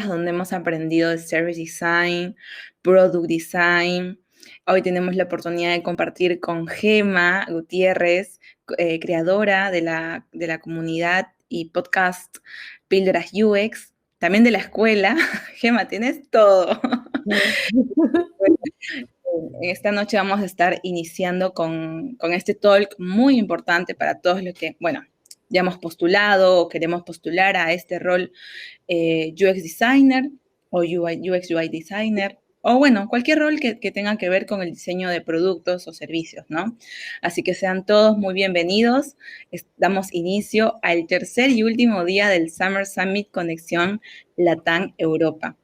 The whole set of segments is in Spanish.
donde hemos aprendido de Service Design, Product Design. Hoy tenemos la oportunidad de compartir con Gema Gutiérrez, creadora de la comunidad y podcast Píldoras UX, también de la escuela. Gema, tienes todo. Esta noche vamos a estar iniciando con este talk muy importante para todos los que, bueno, ya hemos postulado o queremos postular a este rol UX Designer o UX UI Designer, o bueno, cualquier rol que tenga que ver con el diseño de productos o servicios, ¿no? Así que sean todos muy bienvenidos. Damos inicio al tercer y último día del Summer Summit Conexión Latam Europa.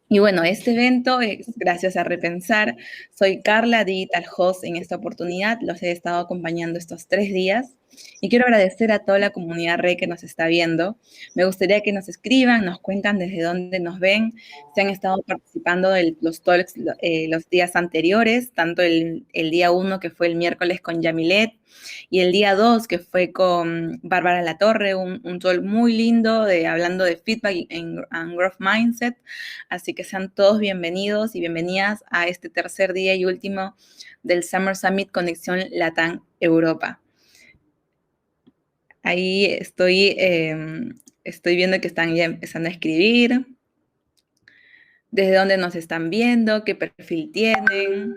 Y bueno, este evento es gracias a Repensar. Soy Carla, Digital Host en esta oportunidad. Los he estado acompañando estos 3 días y quiero agradecer a toda la comunidad RE que nos está viendo. Me gustaría que nos escriban, nos cuentan desde dónde nos ven, si han estado participando de los talks los días anteriores, tanto el día 1 que fue el miércoles con Yamilet y el día 2 que fue con Bárbara Latorre, un talk muy lindo hablando de feedback and growth mindset. Así que sean todos bienvenidos y bienvenidas a este tercer día y último del Summer Summit Conexión Latam Europa. Ahí estoy viendo que están ya empezando a escribir. ¿Desde dónde nos están viendo? ¿Qué perfil tienen?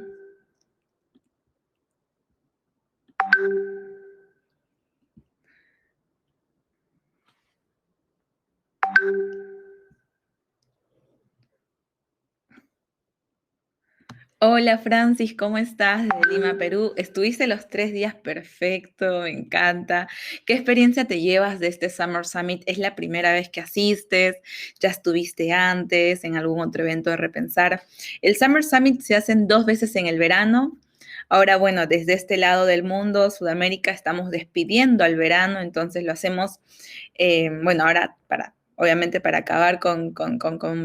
Hola Francis, ¿cómo estás? Desde Lima, Perú. Estuviste los 3 días perfecto, me encanta. ¿Qué experiencia te llevas de este Summer Summit? ¿Es la primera vez que asistes? ¿Ya estuviste antes en algún otro evento de Repensar? El Summer Summit se hacen 2 veces en el verano. Ahora, bueno, desde este lado del mundo, Sudamérica, estamos despidiendo al verano, entonces lo hacemos, bueno, ahora obviamente para acabar con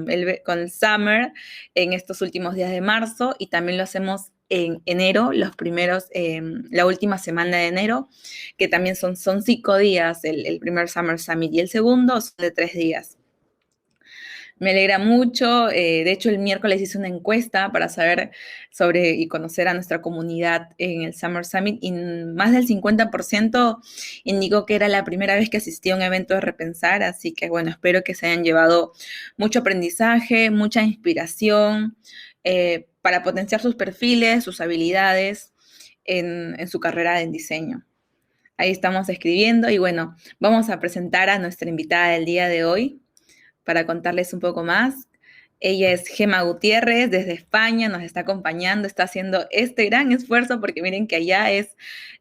el summer en estos últimos días de marzo y también lo hacemos en enero, la última semana de enero, que también son 5 días el primer Summer Summit y el segundo son de 3 días. Me alegra mucho. De hecho, el miércoles hice una encuesta para saber sobre y conocer a nuestra comunidad en el Summer Summit y más del 50% indicó que era la primera vez que asistía a un evento de Repensar. Así que, bueno, espero que se hayan llevado mucho aprendizaje, mucha inspiración para potenciar sus perfiles, sus habilidades en su carrera en diseño. Ahí estamos escribiendo y bueno, vamos a presentar a nuestra invitada del día de hoy para contarles un poco más. Ella es Gema Gutiérrez, desde España, nos está acompañando, está haciendo este gran esfuerzo porque miren que allá es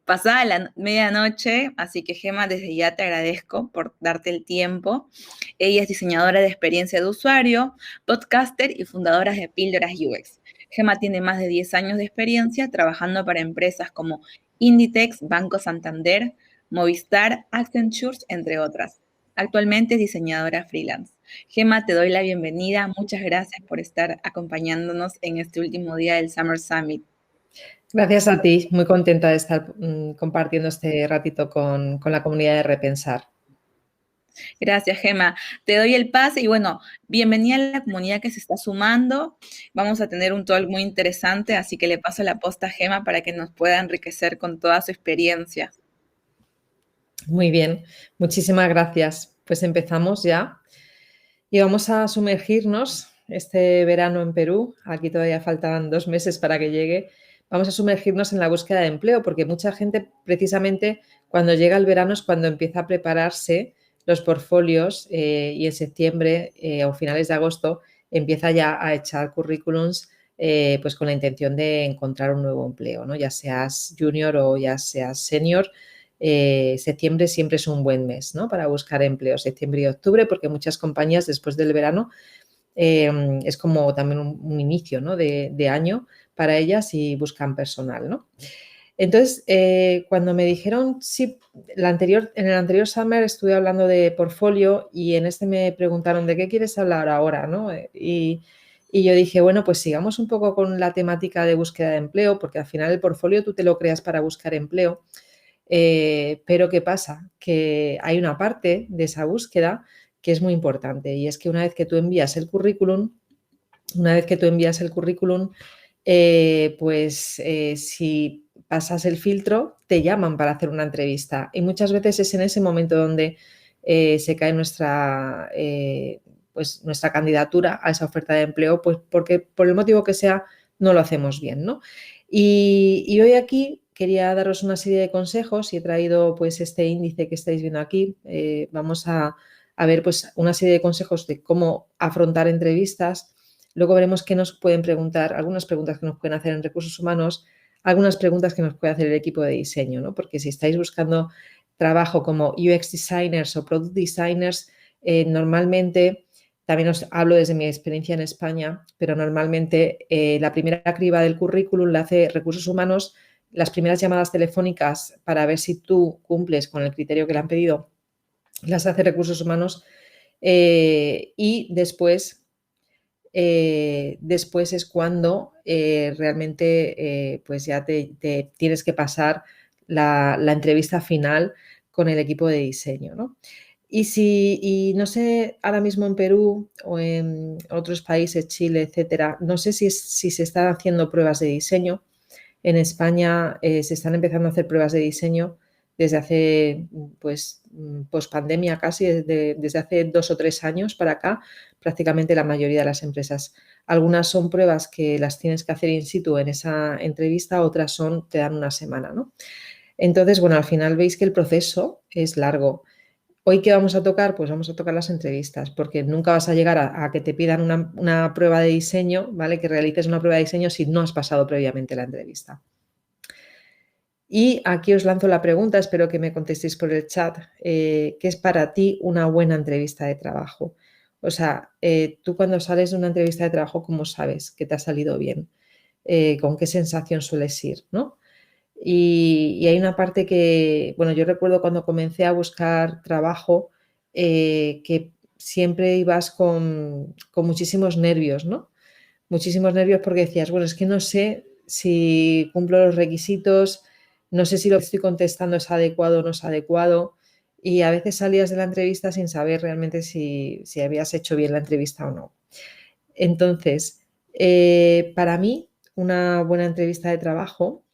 pasada la medianoche, así que Gema, desde ya te agradezco por darte el tiempo. Ella es diseñadora de experiencia de usuario, podcaster y fundadora de Píldoras UX. Gema tiene más de 10 años de experiencia trabajando para empresas como Inditex, Banco Santander, Movistar, Accenture, entre otras. Actualmente es diseñadora freelance. Gema, te doy la bienvenida. Muchas gracias por estar acompañándonos en este último día del Summer Summit. Gracias a ti, muy contenta de estar compartiendo este ratito con la comunidad de Repensar. Gracias, Gema. Te doy el pase y bueno, bienvenida a la comunidad que se está sumando. Vamos a tener un talk muy interesante, así que le paso la posta a Gema para que nos pueda enriquecer con toda su experiencia. Muy bien, muchísimas gracias. Pues empezamos ya y vamos a sumergirnos este verano en Perú. Aquí todavía faltan 2 meses para que llegue. Vamos a sumergirnos en la búsqueda de empleo porque mucha gente precisamente cuando llega el verano es cuando empieza a prepararse los portfolios y en septiembre o finales de agosto empieza ya a echar currículums pues con la intención de encontrar un nuevo empleo, ¿no? Ya seas junior o ya seas senior. Septiembre siempre es un buen mes, ¿no? Para buscar empleo, septiembre y octubre, porque muchas compañías después del verano es como también un inicio, ¿no? de año para ellas y buscan personal, ¿no? Entonces, cuando me dijeron, sí, en el anterior summer estuve hablando de portfolio y en este me preguntaron de qué quieres hablar ahora, ¿no? Y yo dije, bueno, pues sigamos un poco con la temática de búsqueda de empleo, porque al final el portfolio tú te lo creas para buscar empleo. Pero ¿qué pasa? Que hay una parte de esa búsqueda que es muy importante, y es que una vez que tú envías el currículum, si pasas el filtro, te llaman para hacer una entrevista. Y muchas veces es en ese momento donde se cae nuestra candidatura a esa oferta de empleo, pues porque por el motivo que sea no lo hacemos bien, ¿no? Y hoy aquí quería daros una serie de consejos y he traído pues este índice que estáis viendo aquí. Vamos a ver pues una serie de consejos de cómo afrontar entrevistas. Luego veremos qué nos pueden preguntar, algunas preguntas que nos pueden hacer en recursos humanos, algunas preguntas que nos puede hacer el equipo de diseño, ¿no? Porque si estáis buscando trabajo como UX designers o product designers, normalmente, también os hablo desde mi experiencia en España, pero normalmente la primera criba del currículum la hace recursos humanos, las primeras llamadas telefónicas para ver si tú cumples con el criterio que le han pedido, las hace recursos humanos y después es cuando realmente pues ya te tienes que pasar la entrevista final con el equipo de diseño, ¿no? Y no sé, ahora mismo en Perú o en otros países, Chile, etcétera, no sé si se están haciendo pruebas de diseño. En España se están empezando a hacer pruebas de diseño desde hace, pues, pospandemia casi, desde hace 2 o 3 años para acá, prácticamente la mayoría de las empresas. Algunas son pruebas que las tienes que hacer in situ en esa entrevista, otras te dan una semana, ¿no? Entonces, bueno, al final veis que el proceso es largo. ¿Hoy qué vamos a tocar? Pues vamos a tocar las entrevistas, porque nunca vas a llegar a que te pidan una prueba de diseño, ¿vale? Que realices una prueba de diseño si no has pasado previamente la entrevista. Y aquí os lanzo la pregunta, espero que me contestéis por el chat. ¿Qué es para ti una buena entrevista de trabajo? O sea, tú cuando sales de una entrevista de trabajo, ¿cómo sabes que te ha salido bien? ¿Con qué sensación sueles ir, no? Y hay una parte que, bueno, yo recuerdo cuando comencé a buscar trabajo, que siempre ibas con muchísimos nervios, ¿no? Muchísimos nervios porque decías, bueno, es que no sé si cumplo los requisitos, no sé si lo que estoy contestando es adecuado o no es adecuado. Y a veces salías de la entrevista sin saber realmente si habías hecho bien la entrevista o no. Entonces, para mí, una buena entrevista de trabajo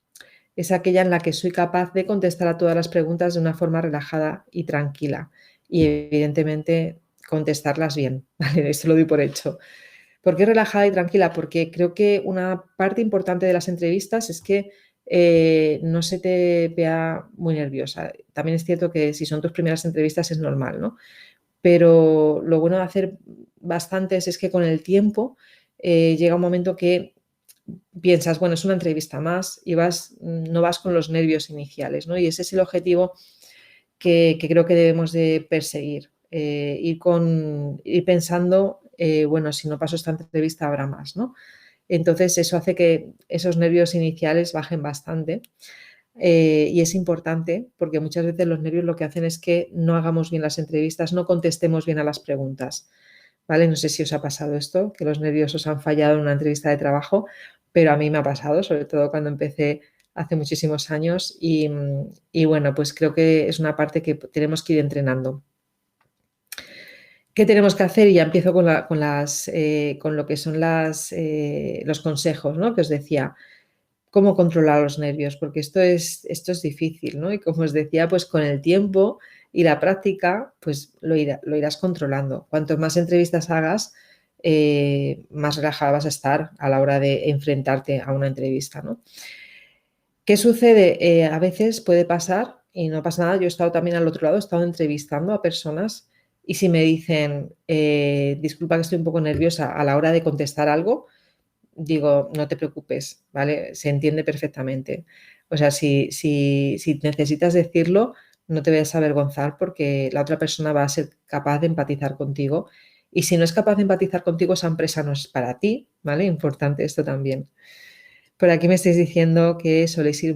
es aquella en la que soy capaz de contestar a todas las preguntas de una forma relajada y tranquila. Y evidentemente contestarlas bien, ¿vale? Esto lo doy por hecho. ¿Por qué relajada y tranquila? Porque creo que una parte importante de las entrevistas es que no se te vea muy nerviosa. También es cierto que si son tus primeras entrevistas es normal, ¿no? Pero lo bueno de hacer bastantes es que con el tiempo llega un momento que piensas, bueno, es una entrevista más y no vas con los nervios iniciales, ¿no? Y ese es el objetivo que creo que debemos de perseguir, ir pensando, bueno, si no paso esta entrevista habrá más, ¿no? Entonces eso hace que esos nervios iniciales bajen bastante y es importante porque muchas veces los nervios lo que hacen es que no hagamos bien las entrevistas, no contestemos bien a las preguntas, ¿vale? No sé si os ha pasado esto, que los nervios os han fallado en una entrevista de trabajo, pero a mí me ha pasado, sobre todo cuando empecé hace muchísimos años y bueno, pues creo que es una parte que tenemos que ir entrenando. ¿Qué tenemos que hacer? Y ya empiezo con lo que son los consejos, ¿no? Que os decía, cómo controlar los nervios, porque esto es difícil, ¿no? Y como os decía, pues con el tiempo y la práctica, pues lo irás controlando. Cuanto más entrevistas hagas, más relajada vas a estar a la hora de enfrentarte a una entrevista, ¿no? ¿Qué sucede? A veces puede pasar, y no pasa nada, yo he estado también al otro lado, he estado entrevistando a personas y si me dicen, disculpa que estoy un poco nerviosa a la hora de contestar algo, digo, no te preocupes, ¿vale? Se entiende perfectamente. O sea, si necesitas decirlo, no te vayas a avergonzar porque la otra persona va a ser capaz de empatizar contigo. Y si no es capaz de empatizar contigo, esa empresa no es para ti, ¿vale? Importante esto también. Por aquí me estáis diciendo que suelo ir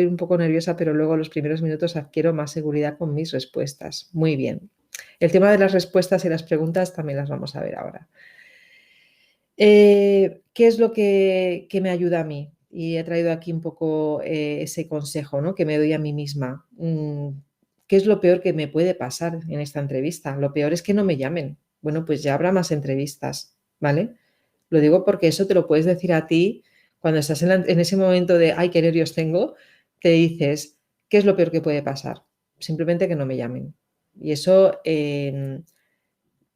un poco nerviosa, pero luego los primeros minutos adquiero más seguridad con mis respuestas. Muy bien. El tema de las respuestas y las preguntas también las vamos a ver ahora. ¿Qué es lo que me ayuda a mí? Y he traído aquí un poco ese consejo, ¿no? Que me doy a mí misma. ¿qué es lo peor que me puede pasar en esta entrevista? Lo peor es que no me llamen. Bueno, pues ya habrá más entrevistas, ¿vale? Lo digo porque eso te lo puedes decir a ti cuando estás en ese momento de, ay, qué nervios tengo, te dices, ¿qué es lo peor que puede pasar? Simplemente que no me llamen. Y eso,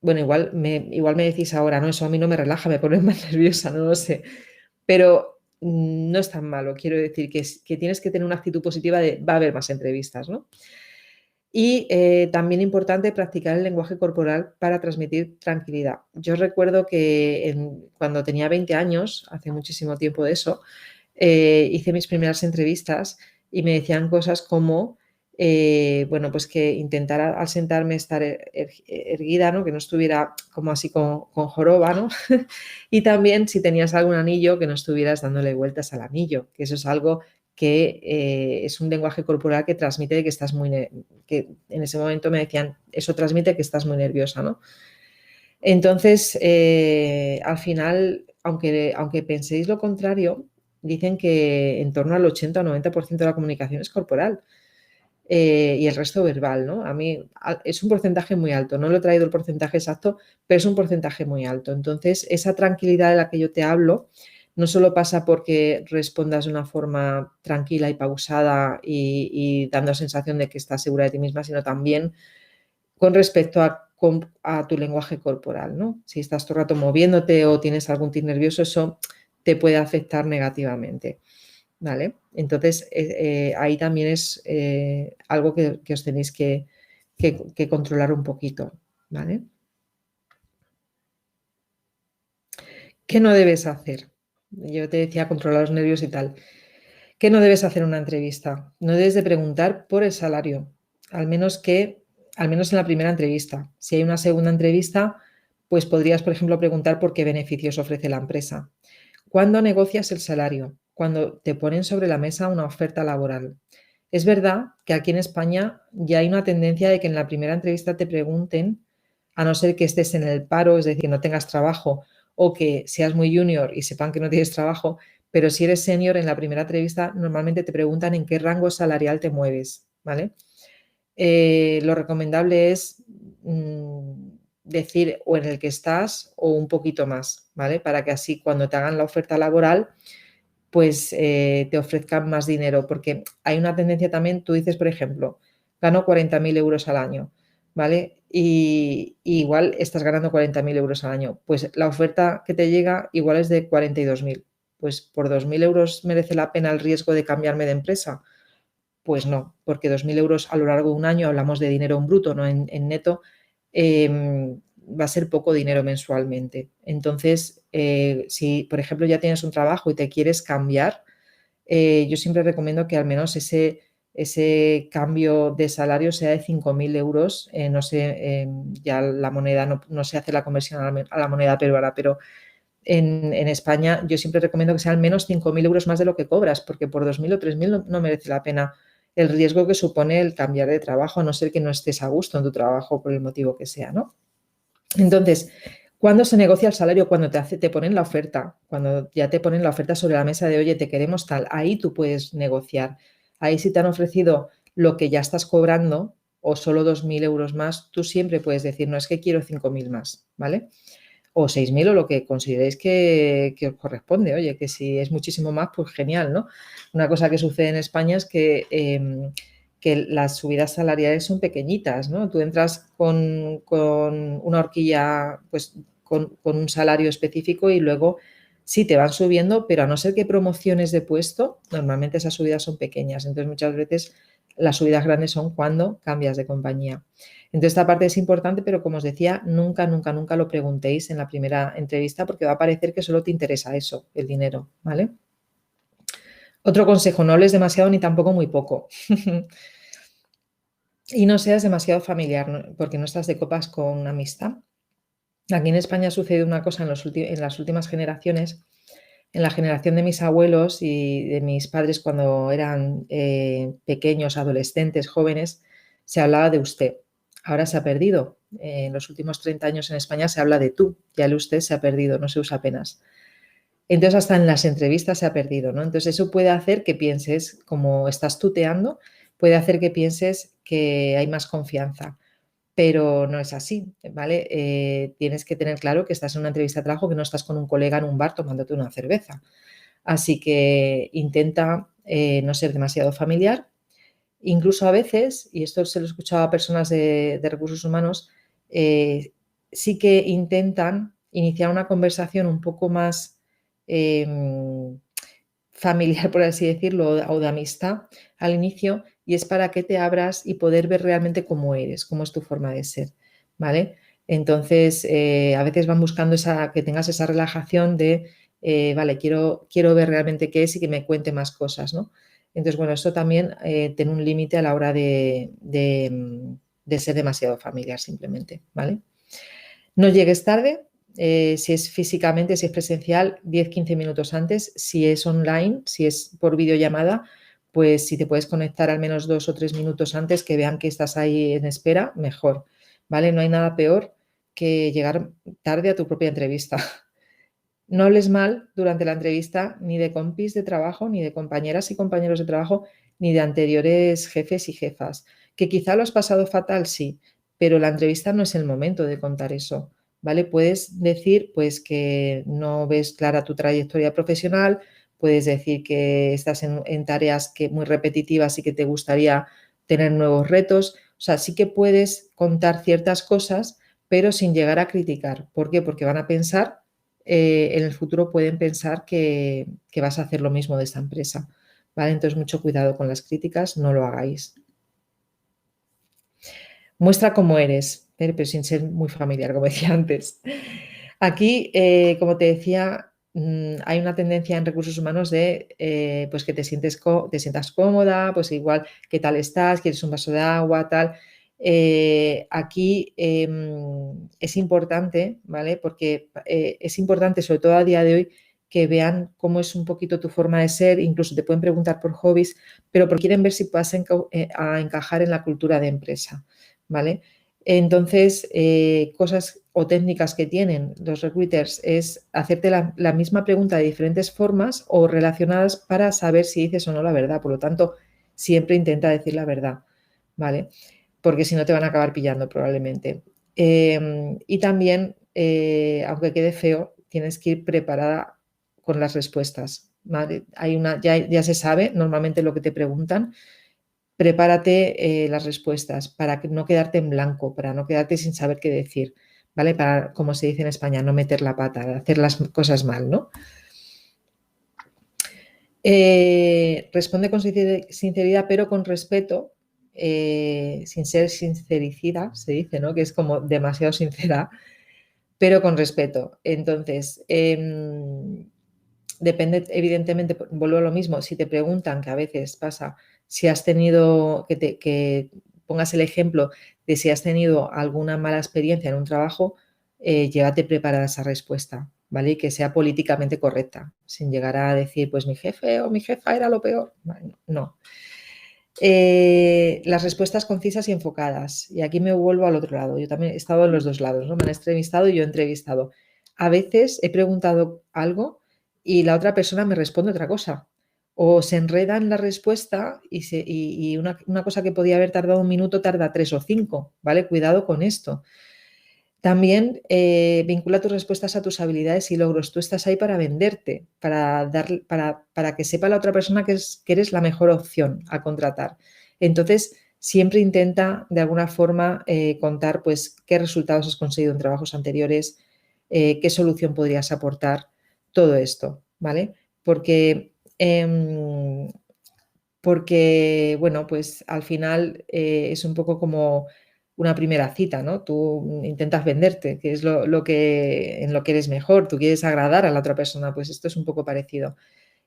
bueno, igual me decís ahora, no, eso a mí no me relaja, me pone más nerviosa, no lo sé. Pero no es tan malo, quiero decir que tienes que tener una actitud positiva de va a haber más entrevistas, ¿no? Y también importante practicar el lenguaje corporal para transmitir tranquilidad. Yo recuerdo que cuando tenía 20 años, hace muchísimo tiempo de eso, hice mis primeras entrevistas y me decían cosas como, bueno, pues que intentara al sentarme estar erguida, ¿no? Que no estuviera como así con joroba, ¿no? Y también si tenías algún anillo, que no estuvieras dándole vueltas al anillo, que eso es algo que es un lenguaje corporal que transmite que estás que en ese momento me decían, eso transmite que estás muy nerviosa, ¿no? Entonces, al final, aunque penséis lo contrario, dicen que en torno al 80 o 90% de la comunicación es corporal y el resto verbal, ¿no? A mí es un porcentaje muy alto, no lo he traído el porcentaje exacto, pero es un porcentaje muy alto. Entonces, esa tranquilidad de la que yo te hablo no solo pasa porque respondas de una forma tranquila y pausada y dando sensación de que estás segura de ti misma, sino también con respecto a tu lenguaje corporal, ¿no? Si estás todo el rato moviéndote o tienes algún tic nervioso, eso te puede afectar negativamente, ¿vale? Entonces, ahí también es algo que os tenéis que controlar un poquito, ¿vale? ¿Qué no debes hacer? Yo te decía controlar los nervios y tal. ¿Qué no debes hacer en una entrevista? No debes de preguntar por el salario, al menos en la primera entrevista. Si hay una segunda entrevista, pues podrías, por ejemplo, preguntar por qué beneficios ofrece la empresa. ¿Cuándo negocias el salario? Cuando te ponen sobre la mesa una oferta laboral. Es verdad que aquí en España ya hay una tendencia de que en la primera entrevista te pregunten, a no ser que estés en el paro, es decir, que no tengas trabajo o que seas muy junior y sepan que no tienes trabajo, pero si eres senior en la primera entrevista normalmente te preguntan en qué rango salarial te mueves, ¿vale? Lo recomendable es decir o en el que estás o un poquito más, ¿vale? Para que así cuando te hagan la oferta laboral, pues te ofrezcan más dinero, porque hay una tendencia también, tú dices, por ejemplo, gano 40.000 euros al año, ¿vale? Y igual estás ganando 40.000 euros al año, pues la oferta que te llega igual es de 42.000, pues por 2.000 euros merece la pena el riesgo de cambiarme de empresa. Pues no, porque 2.000 euros a lo largo de un año, hablamos de dinero en bruto, no en neto, va a ser poco dinero mensualmente. Entonces, si por ejemplo ya tienes un trabajo y te quieres cambiar, yo siempre recomiendo que al menos ese cambio de salario sea de 5.000 euros. No sé, ya la moneda no se hace la conversión a la moneda peruana, pero en España yo siempre recomiendo que sea al menos 5.000 euros más de lo que cobras, porque por 2.000 o 3.000 no merece la pena el riesgo que supone el cambiar de trabajo, a no ser que no estés a gusto en tu trabajo por el motivo que sea, ¿no? Entonces, ¿cuándo se negocia el salario? Cuando te ponen la oferta, cuando ya te ponen la oferta sobre la mesa de, oye, te queremos tal, ahí tú puedes negociar. Ahí si te han ofrecido lo que ya estás cobrando o solo 2.000 euros más, tú siempre puedes decir, no, es que quiero 5.000 más, ¿vale? O 6.000 o lo que consideréis que os corresponde. Oye, que si es muchísimo más, pues genial, ¿no? Una cosa que sucede en España es que las subidas salariales son pequeñitas, ¿no? Tú entras con una horquilla, pues con un salario específico y luego sí te van subiendo, pero a no ser que promociones de puesto, normalmente esas subidas son pequeñas. Entonces, muchas veces las subidas grandes son cuando cambias de compañía. Entonces, esta parte es importante, pero como os decía, nunca, nunca, nunca lo preguntéis en la primera entrevista porque va a parecer que solo te interesa eso, el dinero, ¿vale? Otro consejo, no hables demasiado ni tampoco muy poco. Y no seas demasiado familiar, porque no estás de copas con una amistad. Aquí en España ha sucedido una cosa en las últimas generaciones, en la generación de mis abuelos y de mis padres cuando eran pequeños, adolescentes, jóvenes, se hablaba de usted. Ahora se ha perdido. En los últimos 30 años en España se habla de tú. Ya el usted se ha perdido, no se usa apenas. Entonces hasta en las entrevistas se ha perdido, ¿no? Entonces eso puede hacer que pienses, como estás tuteando, puede hacer que pienses que hay más confianza, pero no es así, ¿vale? Tienes que tener claro que estás en una entrevista de trabajo, que no estás con un colega en un bar tomándote una cerveza. Así que intenta no ser demasiado familiar. Incluso a veces, y esto se lo he escuchado a personas de recursos humanos, sí que intentan iniciar una conversación un poco más familiar, por así decirlo, o de amistad al inicio, y es para que te abras y poder ver realmente cómo eres, cómo es tu forma de ser, ¿vale? Entonces, a veces van buscando que tengas esa relajación de, vale, quiero ver realmente qué es y que me cuente más cosas, ¿no? Entonces, bueno, esto también tiene un límite a la hora de ser demasiado familiar simplemente, ¿vale? No llegues tarde, si es físicamente, si es presencial, 10-15 minutos antes. Si es online, si es por videollamada, pues si te puedes conectar al menos 2 o 3 minutos antes, que vean que estás ahí en espera, mejor, ¿vale? No hay nada peor que llegar tarde a tu propia entrevista. No hables mal durante la entrevista ni de compis de trabajo, ni de compañeras y compañeros de trabajo, ni de anteriores jefes y jefas. Que quizá lo has pasado fatal, sí, pero la entrevista no es el momento de contar eso, ¿vale? Puedes decir, pues, que no ves clara tu trayectoria profesional, puedes decir que estás en tareas muy repetitivas y que te gustaría tener nuevos retos. O sea, sí que puedes contar ciertas cosas, pero sin llegar a criticar. ¿Por qué? Porque van a pensar en el futuro pueden pensar que vas a hacer lo mismo de esta empresa, ¿vale? Entonces, mucho cuidado con las críticas, no lo hagáis. Muestra cómo eres, pero sin ser muy familiar, como decía antes. Aquí, como te decía, hay una tendencia en recursos humanos de pues que te sientas cómoda, pues igual, ¿qué tal estás? ¿Quieres un vaso de agua? Tal. Aquí es importante, ¿vale? Porque es importante, sobre todo a día de hoy, que vean cómo es un poquito tu forma de ser, incluso te pueden preguntar por hobbies, pero porque quieren ver si vas a encajar en la cultura de empresa, ¿vale? Entonces, cosas o técnicas que tienen los recruiters es hacerte la misma pregunta de diferentes formas o relacionadas para saber si dices o no la verdad. Por lo tanto, siempre intenta decir la verdad, ¿vale? Porque si no te van a acabar pillando probablemente. Y también, aunque quede feo, tienes que ir preparada con las respuestas, ¿vale? Ya se sabe normalmente lo que te preguntan. Prepárate las respuestas para no quedarte en blanco, para no quedarte sin saber qué decir, ¿vale? Para, como se dice en España, no meter la pata, hacer las cosas mal, ¿no? Responde con sinceridad, pero con respeto, sin ser sincericida, se dice, ¿no? Que es como demasiado sincera, pero con respeto. Entonces, depende, evidentemente, vuelvo a lo mismo, si te preguntan, que a veces pasa, si has tenido, que pongas el ejemplo de si has tenido alguna mala experiencia en un trabajo, llévate preparada esa respuesta, ¿vale? Y que sea políticamente correcta, sin llegar a decir, pues mi jefe o mi jefa era lo peor. No. Las respuestas concisas y enfocadas. Y aquí me vuelvo al otro lado. Yo también he estado en los dos lados, ¿no? Me han entrevistado y yo he entrevistado. A veces he preguntado algo y la otra persona me responde otra cosa. O se enreda en la respuesta y una cosa que podía haber tardado un minuto tarda 3 o 5, ¿vale? Cuidado con esto. También vincula tus respuestas a tus habilidades y logros. Tú estás ahí para venderte, para que sepa la otra persona que eres la mejor opción a contratar. Entonces, siempre intenta de alguna forma contar pues, qué resultados has conseguido en trabajos anteriores, qué solución podrías aportar, todo esto, ¿vale? Porque bueno, pues al final es un poco como una primera cita, ¿no? Tú intentas venderte, que es en lo que eres mejor, tú quieres agradar a la otra persona, pues esto es un poco parecido.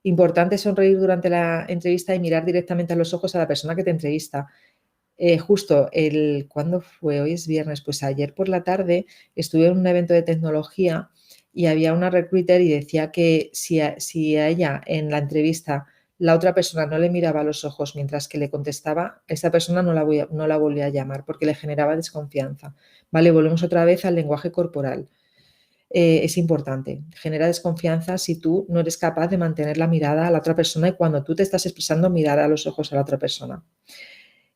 Importante sonreír durante la entrevista y mirar directamente a los ojos a la persona que te entrevista. Justo ¿cuándo fue? Hoy es viernes, pues ayer por la tarde estuve en un evento de tecnología y había una recruiter y decía que si a ella en la entrevista la otra persona no le miraba a los ojos mientras que le contestaba, esa persona no la volvía a llamar porque le generaba desconfianza. Vale, volvemos otra vez al lenguaje corporal. Es importante, genera desconfianza si tú no eres capaz de mantener la mirada a la otra persona y cuando tú te estás expresando mirar a los ojos a la otra persona.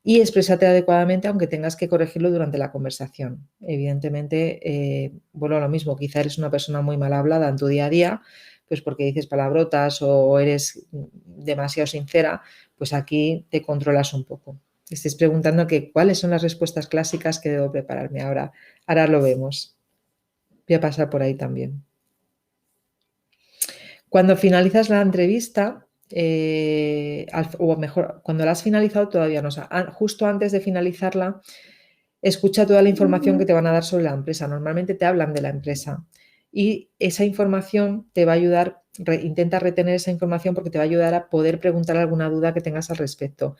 y exprésate adecuadamente, aunque tengas que corregirlo durante la conversación. Evidentemente, vuelvo a lo mismo, quizá eres una persona muy mal hablada en tu día a día, pues porque dices palabrotas o eres demasiado sincera, pues aquí te controlas un poco. Te estés preguntando que cuáles son las respuestas clásicas que debo prepararme ahora. Ahora lo vemos. Voy a pasar por ahí también. Cuando finalizas la entrevista, o mejor, cuando la has finalizado todavía no, o sea, justo antes de finalizarla, escucha toda la información que te van a dar sobre la empresa. Normalmente te hablan de la empresa y esa información te va a ayudar, intenta retener esa información porque te va a ayudar a poder preguntar alguna duda que tengas al respecto.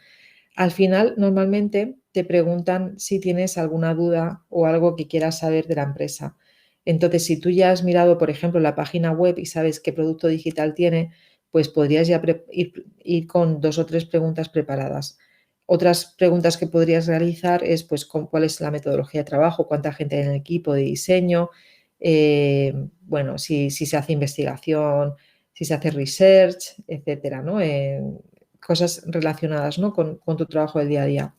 Al final, normalmente te preguntan si tienes alguna duda o algo que quieras saber de la empresa. Entonces, si tú ya has mirado, por ejemplo, la página web y sabes qué producto digital tiene, pues podrías ya ir con 2 o 3 preguntas preparadas. Otras preguntas que podrías realizar es, pues, cuál es la metodología de trabajo, cuánta gente hay en el equipo de diseño, bueno, si se hace investigación, si se hace research, etcétera, ¿no? Cosas relacionadas, ¿no? con tu trabajo del día a día.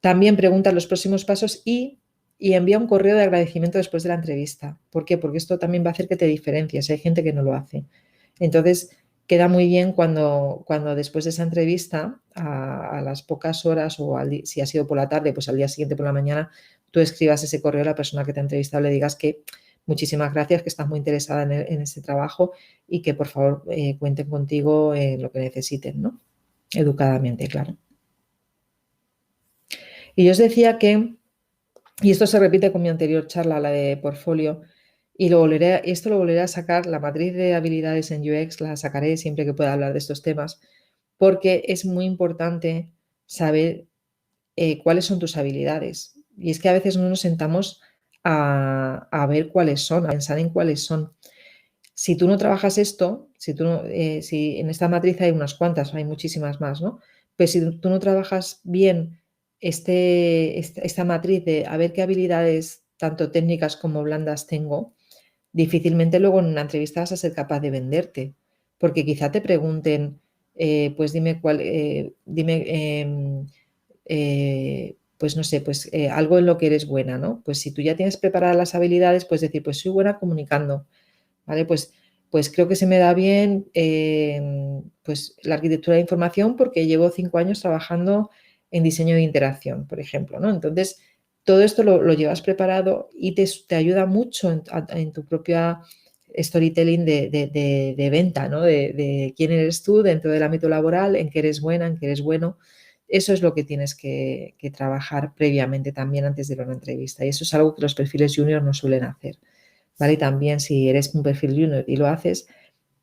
También pregunta los próximos pasos y envía un correo de agradecimiento después de la entrevista. ¿Por qué? Porque esto también va a hacer que te diferencies. Hay gente que no lo hace. Entonces, queda muy bien cuando después de esa entrevista, a las pocas horas o si ha sido por la tarde, pues al día siguiente por la mañana, tú escribas ese correo a la persona que te ha entrevistado y le digas que muchísimas gracias, que estás muy interesada en este trabajo y que por favor cuenten contigo en lo que necesiten, ¿no? Educadamente, claro. Y yo os decía que, y esto se repite con mi anterior charla, la de portfolio, y esto lo volveré a sacar, la matriz de habilidades en UX la sacaré siempre que pueda hablar de estos temas, porque es muy importante saber cuáles son tus habilidades. Y es que a veces no nos sentamos a ver cuáles son, a pensar en cuáles son. Si tú no trabajas esto, si en esta matriz hay unas cuantas, hay muchísimas más, ¿no? Pero si tú no trabajas bien esta matriz de a ver qué habilidades, tanto técnicas como blandas, tengo, difícilmente luego en una entrevista vas a ser capaz de venderte. Porque quizá te pregunten, pues dime pues no sé, pues algo en lo que eres buena, ¿no? Pues si tú ya tienes preparadas las habilidades, puedes decir, pues soy buena comunicando. ¿Vale? Pues creo que se me da bien pues la arquitectura de información porque llevo 5 años trabajando en diseño de interacción, por ejemplo, ¿no? Entonces, todo esto lo llevas preparado y te ayuda mucho en tu propia storytelling de venta, ¿no? De quién eres tú dentro del ámbito laboral, en qué eres buena, en qué eres bueno. Eso es lo que tienes que trabajar previamente también antes de ir a una entrevista. Y eso es algo que los perfiles junior no suelen hacer. ¿Vale? Y también si eres un perfil junior y lo haces,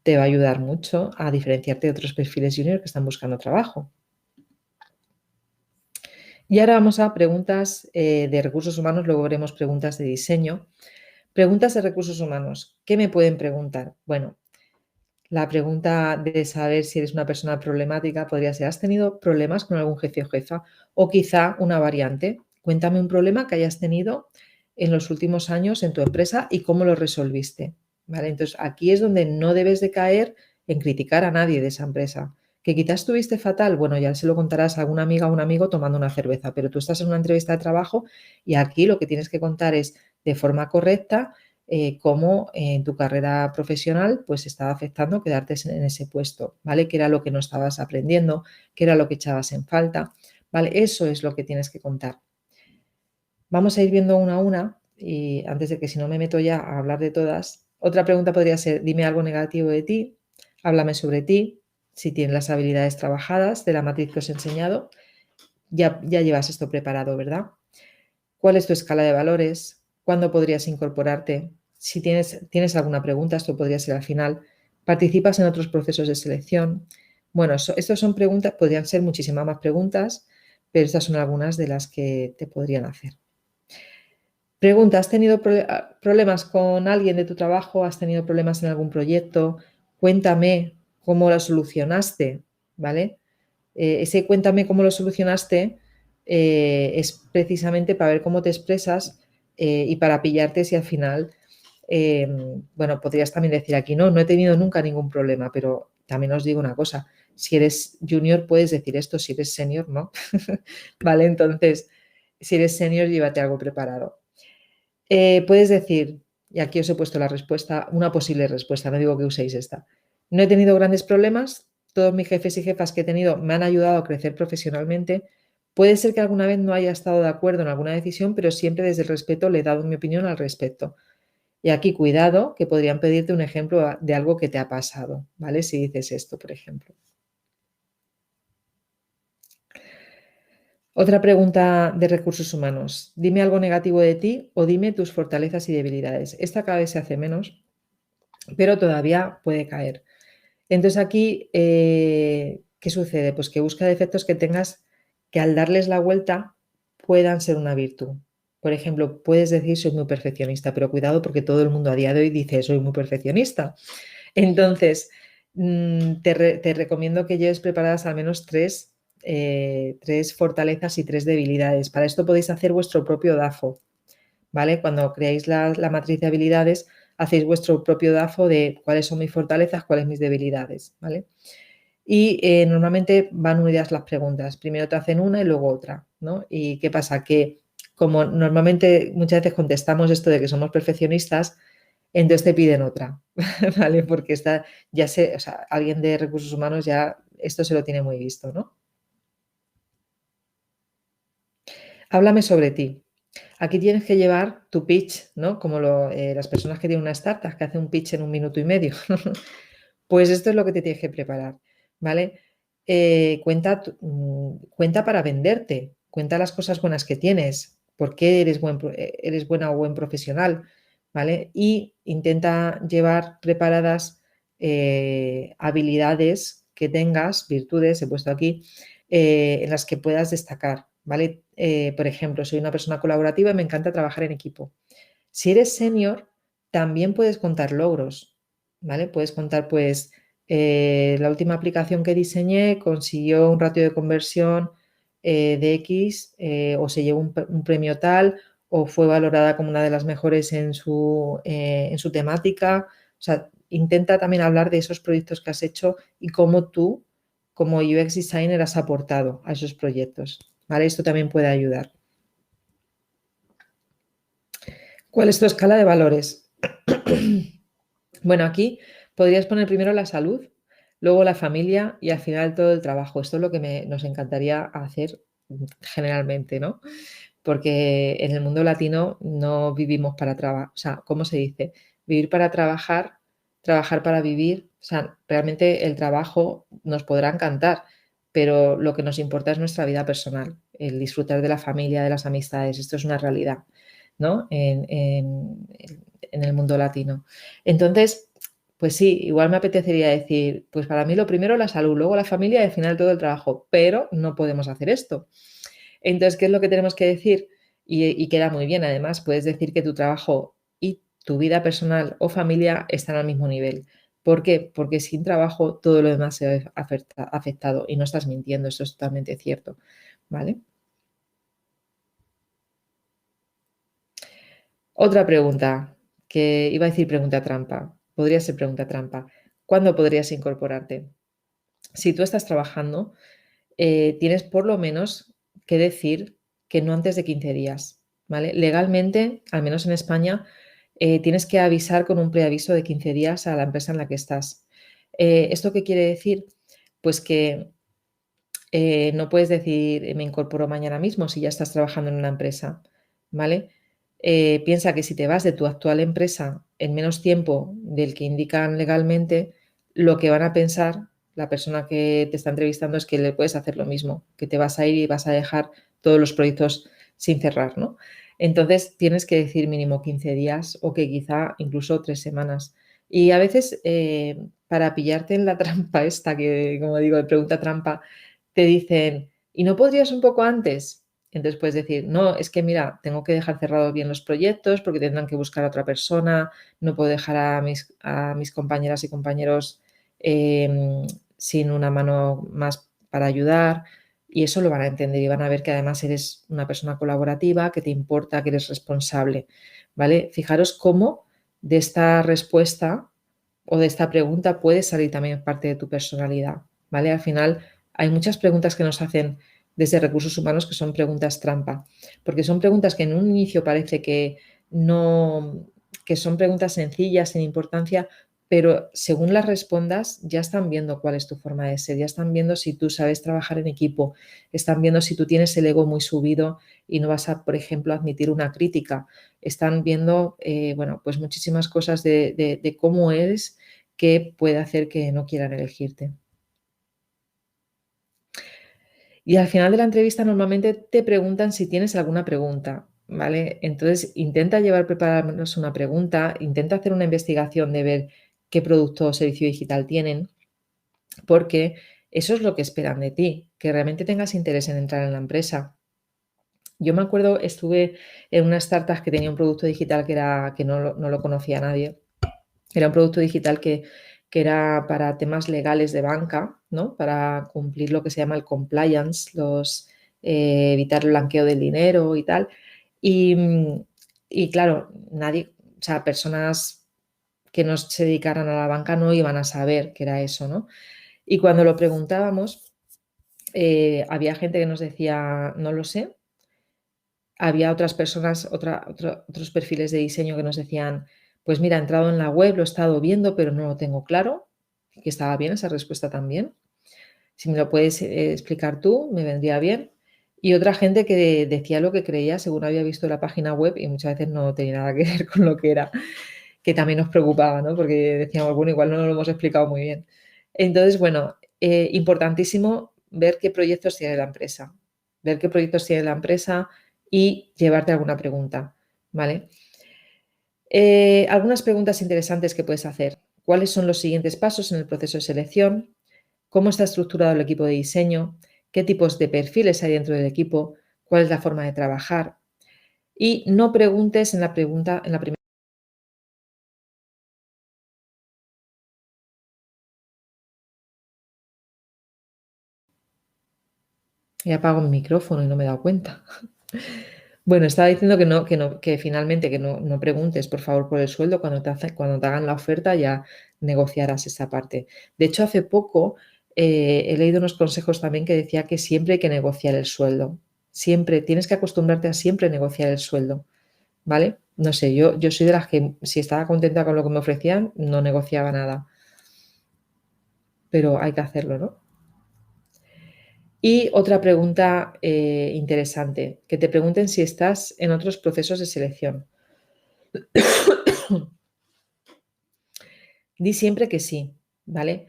te va a ayudar mucho a diferenciarte de otros perfiles junior que están buscando trabajo. Y ahora vamos a preguntas de recursos humanos, luego veremos preguntas de diseño. Preguntas de recursos humanos. ¿Qué me pueden preguntar? Bueno, la pregunta de saber si eres una persona problemática podría ser, ¿has tenido problemas con algún jefe o jefa? O quizá una variante. Cuéntame un problema que hayas tenido en los últimos años en tu empresa y cómo lo resolviste. ¿Vale? Entonces, aquí es donde no debes de caer en criticar a nadie de esa empresa. Que quizás estuviste fatal, bueno, ya se lo contarás a alguna amiga o un amigo tomando una cerveza, pero tú estás en una entrevista de trabajo y aquí lo que tienes que contar es de forma correcta cómo en tu carrera profesional pues estaba afectando quedarte en ese puesto, ¿vale? ¿Qué era lo que no estabas aprendiendo? ¿Qué era lo que echabas en falta? ¿Vale? Eso es lo que tienes que contar. Vamos a ir viendo una a una y antes de que si no me meto ya a hablar de todas, otra pregunta podría ser, dime algo negativo de ti, háblame sobre ti, si tienes las habilidades trabajadas de la matriz que os he enseñado, ya llevas esto preparado, ¿verdad? ¿Cuál es tu escala de valores? ¿Cuándo podrías incorporarte? Si tienes alguna pregunta, esto podría ser al final. ¿Participas en otros procesos de selección? Bueno, estas son preguntas, podrían ser muchísimas más preguntas, pero estas son algunas de las que te podrían hacer. Pregunta, ¿has tenido problemas con alguien de tu trabajo? ¿Has tenido problemas en algún proyecto? Cuéntame cómo lo solucionaste, ¿vale? Ese cuéntame cómo lo solucionaste es precisamente para ver cómo te expresas y para pillarte si al final, bueno, podrías también decir aquí, no he tenido nunca ningún problema, pero también os digo una cosa, Si eres junior puedes decir esto, si eres senior no. ¿Vale? Entonces, si eres senior, llévate algo preparado. Puedes decir, y aquí os he puesto la respuesta, una posible respuesta, no digo que uséis esta. No he tenido grandes problemas, todos mis jefes y jefas que he tenido me han ayudado a crecer profesionalmente. Puede ser que alguna vez no haya estado de acuerdo en alguna decisión, pero siempre desde el respeto le he dado mi opinión al respecto. Y aquí cuidado, que podrían pedirte un ejemplo de algo que te ha pasado, ¿vale? Si dices esto, por ejemplo. Otra pregunta de recursos humanos. Dime algo negativo de ti o dime tus fortalezas y debilidades. Esta cada vez se hace menos, pero todavía puede caer. Entonces aquí, ¿qué sucede? Pues que busca defectos que tengas que al darles la vuelta puedan ser una virtud. Por ejemplo, puedes decir soy muy perfeccionista, pero cuidado porque todo el mundo a día de hoy dice soy muy perfeccionista. Entonces, te recomiendo que lleves preparadas al menos tres fortalezas y tres debilidades. Para esto podéis hacer vuestro propio DAFO, ¿vale? Cuando creáis la matriz de habilidades, hacéis vuestro propio DAFO de cuáles son mis fortalezas, cuáles mis debilidades, ¿vale? Y normalmente van unidas las preguntas. Primero te hacen una y luego otra, ¿no? ¿Y qué pasa? Que como normalmente muchas veces contestamos esto de que somos perfeccionistas, entonces te piden otra, ¿vale? Porque o sea, alguien de recursos humanos ya esto se lo tiene muy visto, ¿no? Háblame sobre ti. Aquí tienes que llevar tu pitch, ¿no? Como las personas que tienen una startup que hacen un pitch en 1 minuto y medio. Pues esto es lo que te tienes que preparar, ¿vale? Cuenta para venderte, cuenta las cosas buenas que tienes, por qué eres buena o buen profesional, ¿vale? Y intenta llevar preparadas habilidades que tengas, virtudes, he puesto aquí, en las que puedas destacar, ¿vale? Por ejemplo, soy una persona colaborativa y me encanta trabajar en equipo. Si eres senior, también puedes contar logros, ¿vale? Puedes contar, pues, la última aplicación que diseñé consiguió un ratio de conversión de X, o se llevó un premio tal, o fue valorada como una de las mejores en su temática. O sea, intenta también hablar de esos proyectos que has hecho y cómo tú, como UX designer, has aportado a esos proyectos, ¿vale? Esto también puede ayudar. ¿Cuál es tu escala de valores? Bueno, aquí podrías poner primero la salud, luego la familia y al final todo el trabajo. Esto es lo que nos encantaría hacer generalmente, ¿no? Porque en el mundo latino no vivimos para trabajar, o sea, ¿cómo se dice? Vivir para trabajar, trabajar para vivir. O sea, realmente el trabajo nos podrá encantar, pero lo que nos importa es nuestra vida personal, el disfrutar de la familia, de las amistades. Esto es una realidad, ¿no? En el mundo latino. Entonces, pues sí, igual me apetecería decir, pues para mí lo primero la salud, luego la familia y al final todo el trabajo, pero no podemos hacer esto. Entonces, ¿qué es lo que tenemos que decir? Y queda muy bien, además, puedes decir que tu trabajo y tu vida personal o familia están al mismo nivel. ¿Por qué? Porque sin trabajo todo lo demás se ve afectado y no estás mintiendo, eso es totalmente cierto, ¿vale? Otra pregunta, que iba a decir pregunta trampa, podría ser pregunta trampa. ¿Cuándo podrías incorporarte? Si tú estás trabajando, tienes por lo menos que decir que no antes de 15 días, ¿vale? Legalmente, al menos en España, tienes que avisar con un preaviso de 15 días a la empresa en la que estás. ¿Esto qué quiere decir? Pues que no puedes decir me incorporo mañana mismo si ya estás trabajando en una empresa, ¿vale? Piensa que si te vas de tu actual empresa en menos tiempo del que indican legalmente, lo que van a pensar la persona que te está entrevistando es que le puedes hacer lo mismo, que te vas a ir y vas a dejar todos los proyectos sin cerrar, ¿no? Entonces tienes que decir mínimo 15 días o que quizá incluso 3 semanas. Y a veces para pillarte en la trampa esta, que como digo, de pregunta trampa, te dicen, ¿y no podrías un poco antes? Entonces puedes decir, no, es que mira, tengo que dejar cerrados bien los proyectos porque tendrán que buscar a otra persona, no puedo dejar a mis compañeras y compañeros sin una mano más para ayudar. Y eso lo van a entender y van a ver que además eres una persona colaborativa, que te importa, que eres responsable, ¿vale? Fijaros cómo de esta respuesta o de esta pregunta puede salir también parte de tu personalidad, ¿vale? Al final hay muchas preguntas que nos hacen desde recursos humanos que son preguntas trampa, porque son preguntas que en un inicio parece que no, que son preguntas sencillas, sin importancia, pero según las respondas ya están viendo cuál es tu forma de ser, ya están viendo si tú sabes trabajar en equipo, están viendo si tú tienes el ego muy subido y no vas a, por ejemplo, admitir una crítica, están viendo, bueno, pues muchísimas cosas de cómo eres que puede hacer que no quieran elegirte. Y al final de la entrevista normalmente te preguntan si tienes alguna pregunta, ¿vale? Entonces intenta llevar preparados una pregunta, intenta hacer una investigación de ver qué producto o servicio digital tienen, porque eso es lo que esperan de ti, que realmente tengas interés en entrar en la empresa. Yo me acuerdo, estuve en una startup que tenía un producto digital que no lo conocía nadie. Era un producto digital que era para temas legales de banca, ¿no? Para cumplir lo que se llama el compliance, evitar el blanqueo del dinero y tal. Y, y claro, nadie, o sea, personas que no se dedicaran a la banca no iban a saber qué era eso, ¿no? Y cuando lo preguntábamos, había gente que nos decía, no lo sé. Había otras personas, otros perfiles de diseño que nos decían, pues mira, he entrado en la web, lo he estado viendo, pero no lo tengo claro, que estaba bien esa respuesta también. Si me lo puedes explicar tú, me vendría bien. Y otra gente que decía lo que creía según había visto la página web y muchas veces no tenía nada que ver con lo que era, que también nos preocupaba, ¿no? Porque decíamos, bueno, igual no lo hemos explicado muy bien. Entonces, bueno, importantísimo ver qué proyectos tiene la empresa, ver qué proyectos tiene la empresa y llevarte alguna pregunta, ¿vale? Algunas preguntas interesantes que puedes hacer. ¿Cuáles son los siguientes pasos en el proceso de selección? ¿Cómo está estructurado el equipo de diseño? ¿Qué tipos de perfiles hay dentro del equipo? ¿Cuál es la forma de trabajar? Y no preguntes en la primera. Y apago mi micrófono y no me he dado cuenta. Bueno, estaba diciendo que finalmente no preguntes, por favor, por el sueldo. Cuando te hagan la oferta ya negociarás esa parte. De hecho, hace poco he leído unos consejos también que decía que siempre hay que negociar el sueldo. Siempre, tienes que acostumbrarte a siempre negociar el sueldo, ¿vale? No sé, yo soy de las que si estaba contenta con lo que me ofrecían, no negociaba nada. Pero hay que hacerlo, ¿no? Y otra pregunta interesante, que te pregunten si estás en otros procesos de selección. Di siempre que sí, ¿vale?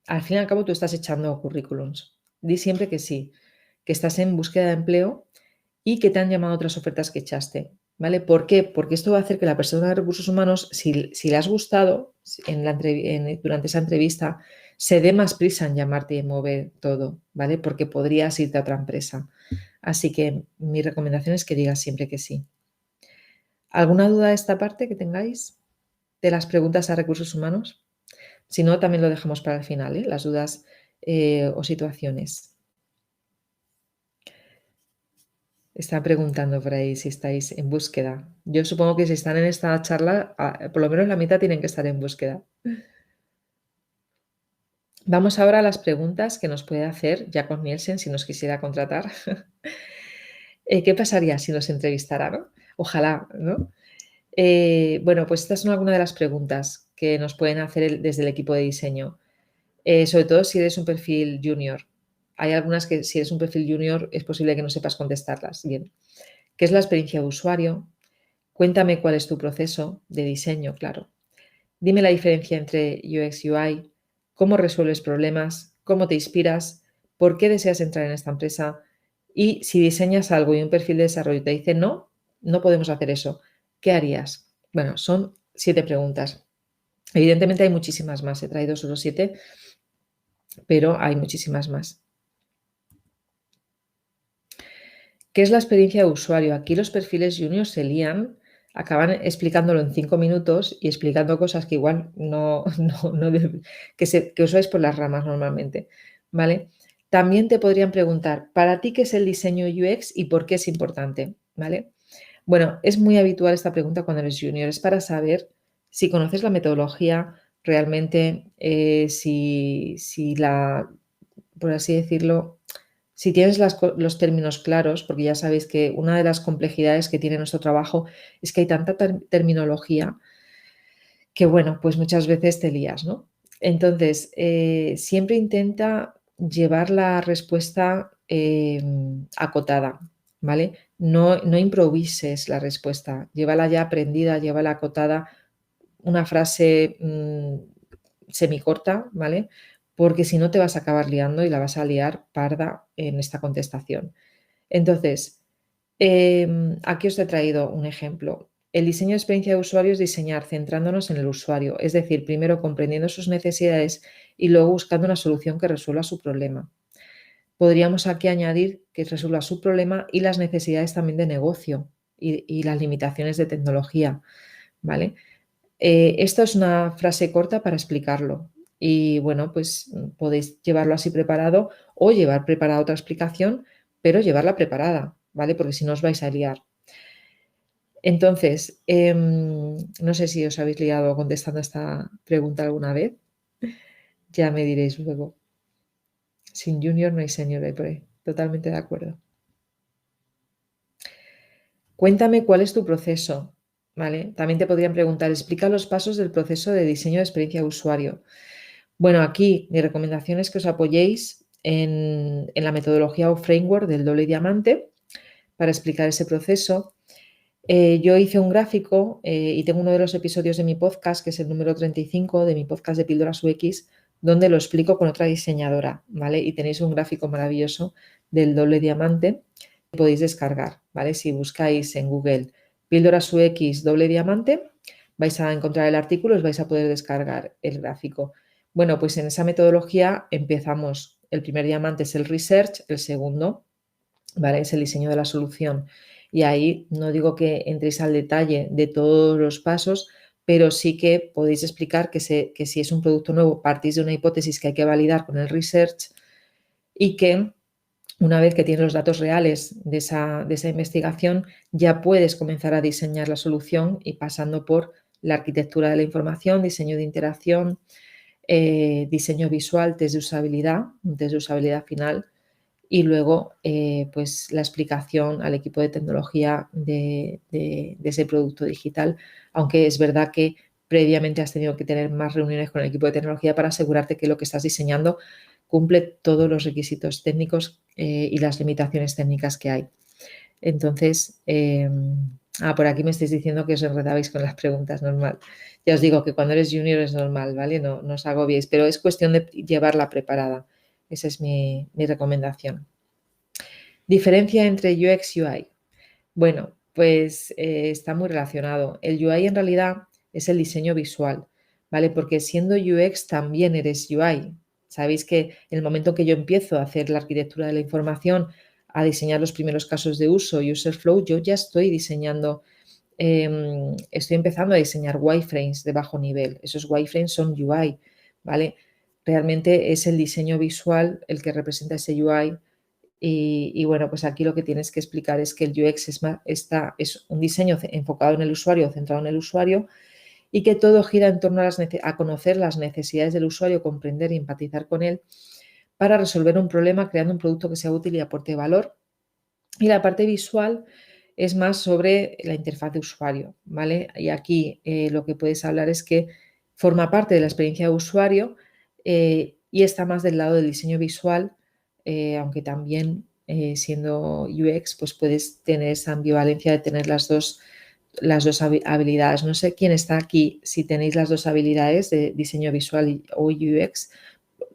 Al fin y al cabo tú estás echando currículums. Di siempre que sí, que estás en búsqueda de empleo y que te han llamado otras ofertas que echaste, ¿vale? ¿Por qué? Porque esto va a hacer que la persona de recursos humanos, si le has gustado durante esa entrevista, se dé más prisa en llamarte y en mover todo, ¿vale? Porque podrías irte a otra empresa. Así que mi recomendación es que digas siempre que sí. ¿Alguna duda de esta parte que tengáis de las preguntas a recursos humanos? Si no, también lo dejamos para el final, ¿eh? Las dudas o situaciones. Está preguntando por ahí si estáis en búsqueda. Yo supongo que si están en esta charla, por lo menos la mitad tienen que estar en búsqueda. Vamos ahora a las preguntas que nos puede hacer Jacob Nielsen si nos quisiera contratar. ¿Qué pasaría si nos entrevistara, no? Ojalá, ¿no? Bueno, pues estas son algunas de las preguntas que nos pueden hacer desde el equipo de diseño. Sobre todo si eres un perfil junior. Hay algunas que si eres un perfil junior es posible que no sepas contestarlas bien. ¿Qué es la experiencia de usuario? Cuéntame cuál es tu proceso de diseño, claro. Dime la diferencia entre UX y UI, cómo resuelves problemas, cómo te inspiras, por qué deseas entrar en esta empresa y si diseñas algo y un perfil de desarrollo te dice no, no podemos hacer eso, ¿qué harías? Bueno, son 7 preguntas. Evidentemente hay muchísimas más, he traído solo 7, pero hay muchísimas más. ¿Qué es la experiencia de usuario? Aquí los perfiles juniors se lían, acaban explicándolo en 5 minutos y explicando cosas que igual que os vais por las ramas normalmente, ¿vale? También te podrían preguntar, ¿para ti qué es el diseño UX y por qué es importante? ¿Vale? Bueno, es muy habitual esta pregunta cuando eres junior, es para saber si conoces la metodología realmente, por así decirlo, si tienes los términos claros, porque ya sabéis que una de las complejidades que tiene nuestro trabajo es que hay tanta terminología que, bueno, pues muchas veces te lías, ¿no? Entonces, siempre intenta llevar la respuesta acotada, ¿vale? No improvises la respuesta, llévala ya aprendida, llévala acotada, una frase semicorta, ¿vale? Porque si no te vas a acabar liando y la vas a liar parda en esta contestación. Entonces, aquí os he traído un ejemplo. El diseño de experiencia de usuario es diseñar centrándonos en el usuario, es decir, primero comprendiendo sus necesidades y luego buscando una solución que resuelva su problema. Podríamos aquí añadir que resuelva su problema y las necesidades también de negocio y las limitaciones de tecnología, ¿vale? Esto es una frase corta para explicarlo y bueno, pues podéis llevarlo así preparado o llevar preparada otra explicación, pero llevarla preparada, ¿vale? Porque si no os vais a liar. Entonces, no sé si os habéis liado contestando esta pregunta alguna vez, ya me diréis luego. Sin junior no hay senior, hay por ahí. Totalmente de acuerdo. Cuéntame cuál es tu proceso, ¿vale? También te podrían preguntar, explica los pasos del proceso de diseño de experiencia de usuario. Bueno, aquí mi recomendación es que os apoyéis en la metodología o framework del doble diamante para explicar ese proceso. Yo hice un gráfico y tengo uno de los episodios de mi podcast, que es el número 35 de mi podcast de Píldoras UX, donde lo explico con otra diseñadora, ¿vale? Y tenéis un gráfico maravilloso del doble diamante que podéis descargar, ¿vale? Si buscáis en Google Píldoras UX doble diamante, vais a encontrar el artículo, os vais a poder descargar el gráfico. Bueno, pues en esa metodología empezamos. El primer diamante es el research, el segundo, ¿vale? Es el diseño de la solución. Y ahí no digo que entréis al detalle de todos los pasos, pero sí que podéis explicar que si es un producto nuevo, partís de una hipótesis que hay que validar con el research y que una vez que tienes los datos reales de esa investigación, ya puedes comenzar a diseñar la solución y pasando por la arquitectura de la información, diseño de interacción, diseño visual, test de usabilidad final y luego pues la explicación al equipo de tecnología de ese producto digital, aunque es verdad que previamente has tenido que tener más reuniones con el equipo de tecnología para asegurarte que lo que estás diseñando cumple todos los requisitos técnicos y las limitaciones técnicas que hay. Entonces, por aquí me estáis diciendo que os enredabais con las preguntas, normal. Ya os digo que cuando eres junior es normal, ¿vale? No os agobiéis, pero es cuestión de llevarla preparada. Esa es mi recomendación. Diferencia entre UX y UI. Bueno, pues está muy relacionado. El UI en realidad es el diseño visual, ¿vale? Porque siendo UX también eres UI. Sabéis que en el momento que yo empiezo a hacer la arquitectura de la información, a diseñar los primeros casos de uso, user flow, yo ya estoy diseñando, estoy empezando a diseñar wireframes de bajo nivel. Esos wireframes son UI, ¿vale? Realmente es el diseño visual el que representa ese UI. Y bueno, pues aquí lo que tienes que explicar es que el UX es un diseño enfocado en el usuario, centrado en el usuario, y que todo gira en torno a conocer las necesidades del usuario, comprender y empatizar con él para resolver un problema creando un producto que sea útil y aporte valor. Y la parte visual es más sobre la interfaz de usuario, ¿vale? Y aquí lo que puedes hablar es que forma parte de la experiencia de usuario y está más del lado del diseño visual, aunque también siendo UX, pues puedes tener esa ambivalencia de tener las dos habilidades. No sé quién está aquí, si tenéis las dos habilidades de diseño visual o UX.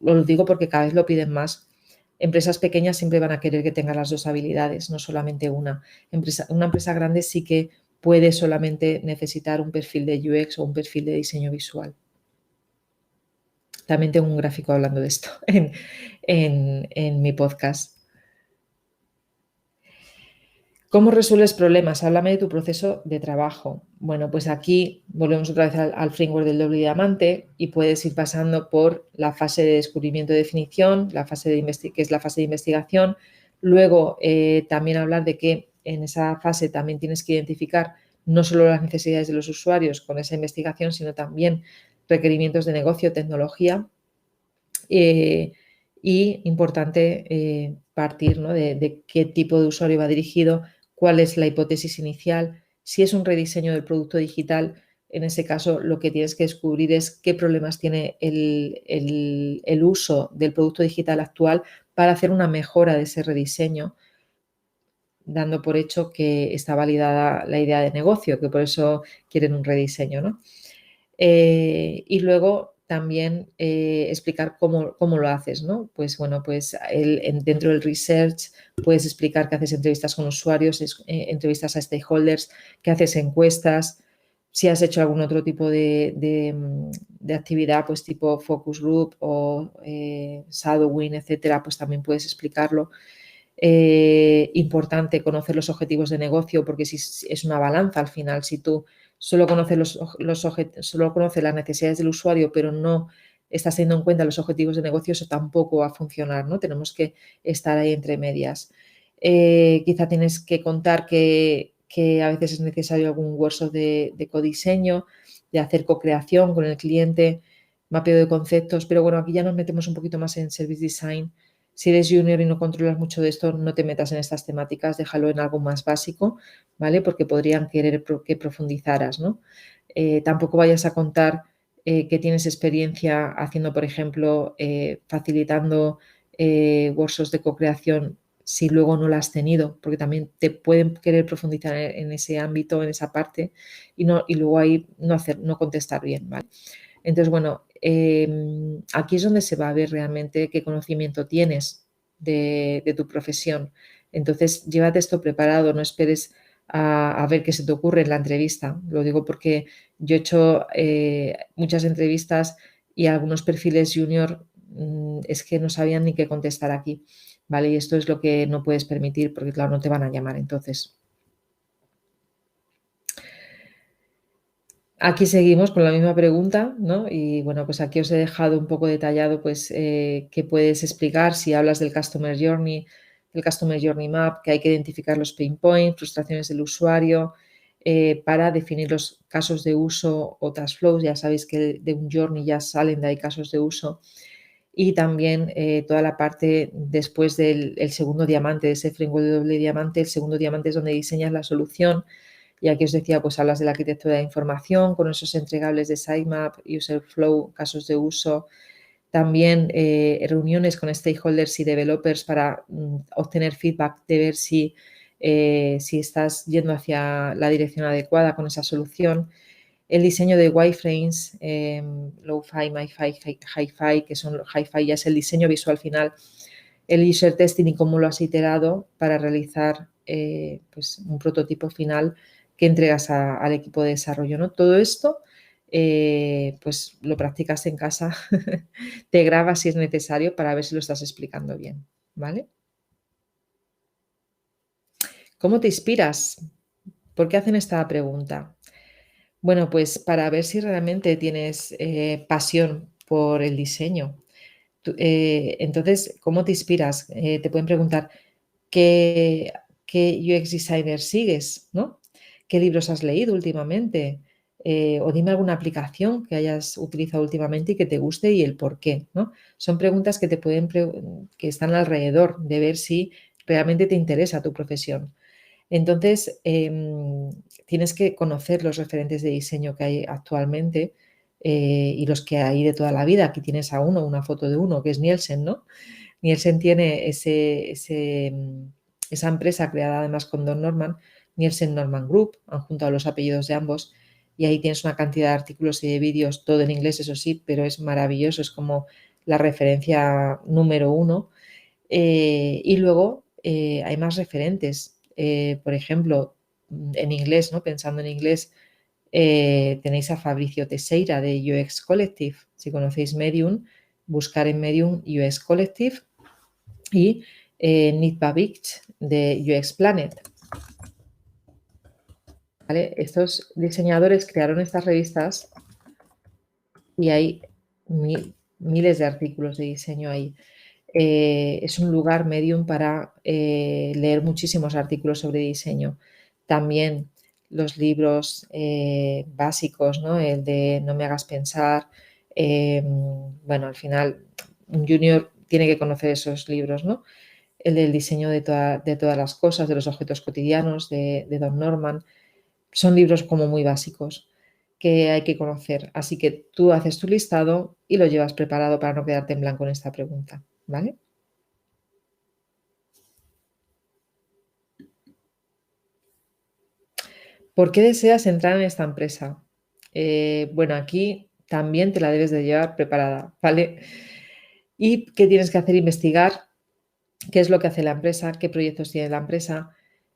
Os lo digo porque cada vez lo piden más. Empresas pequeñas siempre van a querer que tenga las dos habilidades, no solamente una. Una empresa grande sí que puede solamente necesitar un perfil de UX o un perfil de diseño visual. También tengo un gráfico hablando de esto en mi podcast. ¿Cómo resuelves problemas? Háblame de tu proceso de trabajo. Bueno, pues aquí volvemos otra vez al framework del doble diamante y puedes ir pasando por la fase de descubrimiento y definición, que es la fase de investigación. Luego también hablar de que en esa fase también tienes que identificar no solo las necesidades de los usuarios con esa investigación, sino también requerimientos de negocio, tecnología. Y importante partir, ¿no?, de qué tipo de usuario va dirigido, cuál es la hipótesis inicial. Si es un rediseño del producto digital, en ese caso lo que tienes que descubrir es qué problemas tiene el uso del producto digital actual para hacer una mejora de ese rediseño, dando por hecho que está validada la idea de negocio, que por eso quieren un rediseño, ¿no? Y luego también explicar cómo lo haces, ¿no? Pues bueno, pues dentro del research puedes explicar que haces entrevistas con usuarios, entrevistas a stakeholders, que haces encuestas, si has hecho algún otro tipo de actividad, pues tipo focus group o shadowing, etcétera, pues también puedes explicarlo. Importante conocer los objetivos de negocio, porque si es una balanza al final, si tú solo conoces solo conoces las necesidades del usuario, pero no estás teniendo en cuenta los objetivos de negocio, eso tampoco va a funcionar, ¿no? Tenemos que estar ahí entre medias. Quizá tienes que contar que a veces es necesario algún workshop de codiseño, de hacer co-creación con el cliente, mapeo de conceptos, pero bueno, aquí ya nos metemos un poquito más en service design. Si eres junior y no controlas mucho de esto, no te metas en estas temáticas, déjalo en algo más básico, ¿vale? Porque podrían querer que profundizaras, ¿no? Tampoco vayas a contar que tienes experiencia haciendo, por ejemplo, facilitando workshops de co-creación si luego no la has tenido, porque también te pueden querer profundizar en ese ámbito, en esa parte, y luego ahí no contestar bien, ¿vale? Entonces, bueno, aquí es donde se va a ver realmente qué conocimiento tienes de tu profesión. Entonces, llévate esto preparado, no esperes a ver qué se te ocurre en la entrevista. Lo digo porque yo he hecho muchas entrevistas y algunos perfiles junior es que no sabían ni qué contestar aquí, ¿vale? Y esto es lo que no puedes permitir porque, claro, no te van a llamar entonces. Aquí seguimos con la misma pregunta, ¿no? Y bueno, pues aquí os he dejado un poco detallado, pues, qué puedes explicar si hablas del Customer Journey Map, que hay que identificar los pain points, frustraciones del usuario, para definir los casos de uso o task flows. Ya sabéis que de un journey ya salen de ahí casos de uso. Y también toda la parte después del segundo diamante, de ese framework de doble diamante, el segundo diamante es donde diseñas la solución. Y aquí os decía, pues hablas de la arquitectura de información con esos entregables de sitemap, user flow, casos de uso, también reuniones con stakeholders y developers para obtener feedback de ver si estás yendo hacia la dirección adecuada con esa solución. El diseño de wireframes, low-fi, mi-fi, hi-fi, que son hi-fi ya es el diseño visual final, el user testing y cómo lo has iterado para realizar pues un prototipo final que entregas al equipo de desarrollo, ¿no? Todo esto pues lo practicas en casa, te grabas si es necesario para ver si lo estás explicando bien, ¿vale? ¿Cómo te inspiras? ¿Por qué hacen esta pregunta? Bueno, pues para ver si realmente tienes pasión por el diseño. Entonces, ¿cómo te inspiras? Te pueden preguntar, ¿qué, qué UX designer sigues? ¿No? ¿Qué libros has leído últimamente? O dime alguna aplicación que hayas utilizado últimamente y que te guste y el por qué, ¿no? Son preguntas que que están alrededor de ver si realmente te interesa tu profesión. Entonces, tienes que conocer los referentes de diseño que hay actualmente y los que hay de toda la vida. Aquí tienes a uno, una foto de uno, que es Nielsen, ¿no? Nielsen tiene esa empresa creada además con Don Norman, Nielsen Norman Group, han juntado los apellidos de ambos y ahí tienes una cantidad de artículos y de vídeos, todo en inglés, eso sí, pero es maravilloso, es como la referencia número uno. Y luego hay más referentes, por ejemplo, en inglés, ¿no? Pensando en inglés, tenéis a Fabricio Teixeira de UX Collective. Si conocéis Medium, buscar en Medium UX Collective y Nick Babich de UX Planet. ¿Vale? Estos diseñadores crearon estas revistas y hay miles de artículos de diseño ahí. Es un lugar medium para leer muchísimos artículos sobre diseño. También los libros básicos, ¿no? El de No me hagas pensar. Bueno, al final, un junior tiene que conocer esos libros, ¿no? El del diseño de todas las cosas, de los objetos cotidianos, de Don Norman. Son libros como muy básicos que hay que conocer. Así que tú haces tu listado y lo llevas preparado para no quedarte en blanco en esta pregunta, ¿vale? ¿Por qué deseas entrar en esta empresa? Bueno, aquí también te la debes de llevar preparada, ¿vale? ¿Y qué tienes que hacer? Investigar qué es lo que hace la empresa, qué proyectos tiene la empresa,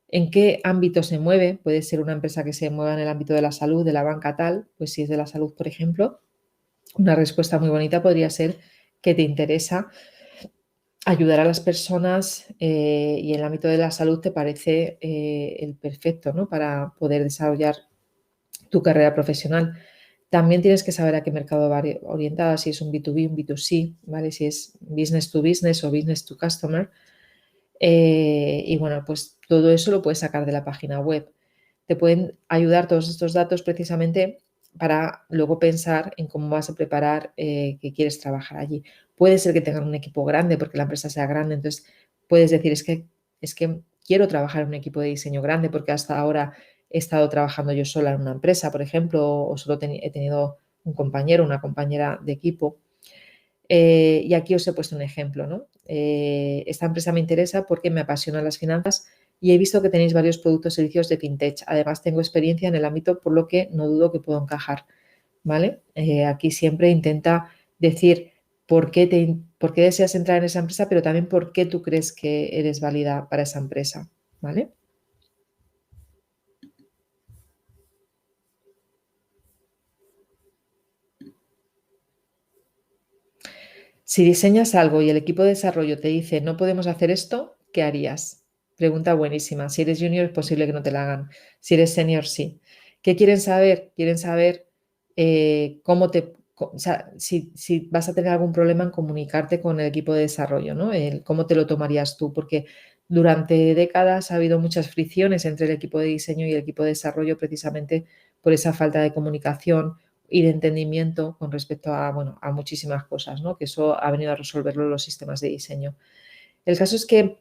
en qué ámbito se mueve. Puede ser una empresa que se mueva en el ámbito de la salud, de la banca tal, pues si es de la salud, por ejemplo, una respuesta muy bonita podría ser que te interesa ayudar a las personas y en el ámbito de la salud te parece el perfecto, ¿no? Para poder desarrollar tu carrera profesional. También tienes que saber a qué mercado va orientada, si es un B2B, un B2C, ¿vale? Si es business to business o business to customer. Y bueno, pues todo eso lo puedes sacar de la página web. Te pueden ayudar todos estos datos precisamente para luego pensar en cómo vas a preparar que quieres trabajar allí. Puede ser que tengan un equipo grande porque la empresa sea grande, entonces puedes decir, es que quiero trabajar en un equipo de diseño grande porque hasta ahora he estado trabajando yo sola en una empresa, por ejemplo, o solo he tenido un compañero, una compañera de equipo. Y aquí os he puesto un ejemplo, ¿no? Esta empresa me interesa porque me apasionan las finanzas y he visto que tenéis varios productos y servicios de fintech. Además, tengo experiencia en el ámbito, por lo que no dudo que puedo encajar, ¿vale? Aquí siempre intenta decir por qué deseas entrar en esa empresa, pero también por qué tú crees que eres válida para esa empresa, ¿vale? Si diseñas algo y el equipo de desarrollo te dice no podemos hacer esto, ¿qué harías? Pregunta buenísima. Si eres junior es posible que no te la hagan. Si eres senior, sí. ¿Qué quieren saber? Quieren saber o sea, si vas a tener algún problema en comunicarte con el equipo de desarrollo, ¿no? Cómo te lo tomarías tú, porque durante décadas ha habido muchas fricciones entre el equipo de diseño y el equipo de desarrollo precisamente por esa falta de comunicación y de entendimiento con respecto a, bueno, a muchísimas cosas, ¿no? Que eso ha venido a resolverlo los sistemas de diseño. El caso es que